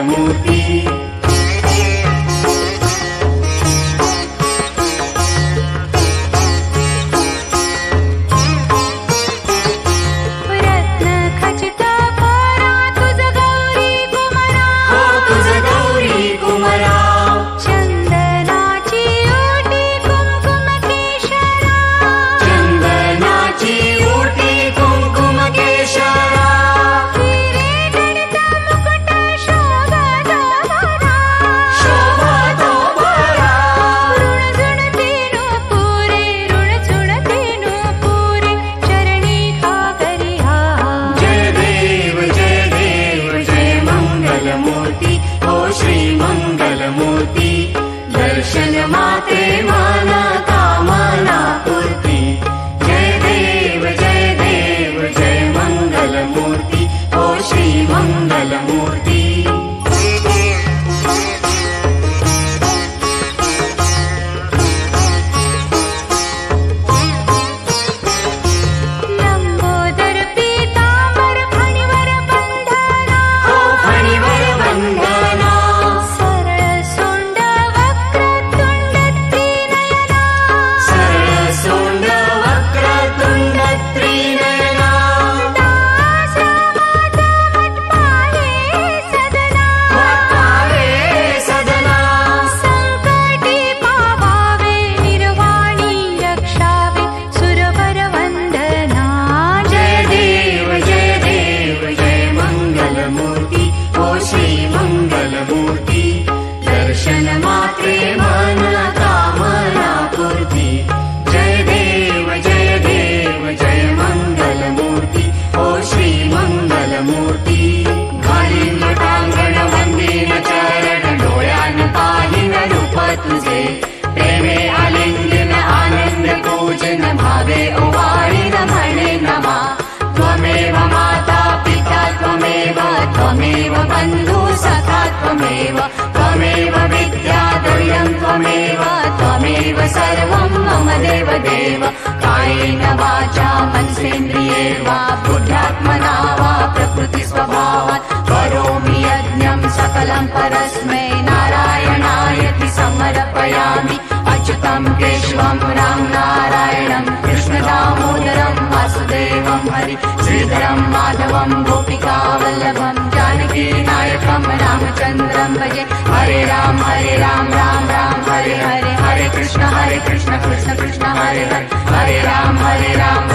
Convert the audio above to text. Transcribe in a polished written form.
सर्वमङ्गलमूर्ति दर्शन मात्रे मन कामना पूर्ति जय देव जय मंगलमूर्ति ओ श्री मंगलमूर्ति दर्शन मात्रे मन कामना पूर्ति जय देव जय मंगलमूर्ति ओ श्री मंगलमूर्ति घालीन लोटांगण वंदीन चरण डोळ्यान पाहिन रूप तुझे प्रेमे आलिंगन आनंद पूजन भावे ओवाळीन म्हणे नमा त्वमेव माता पिता त्वमेव बंधु सखा त्वमेव विद्या दैवं त्वमेव सर्वं मम देव कायेन वाचा मनसेन्द्रिये वा बुद्ध्यात्मना वा प्रकृति स्वभावात् करोमि यज्ञं सकलं परस्मै नारायणायति समर्पयामि अच्युतं केशवं राम नारायणं कृष्ण दामोदरं वासुदेवं हरि श्रीधरं माधवं गोपिका वल्लभं जानकी नायकं रामचन्द्रं भजे हरे राम राम राम हरे हरे हरे कृष्ण कृष्ण कृष्ण हरे हरे हरे राम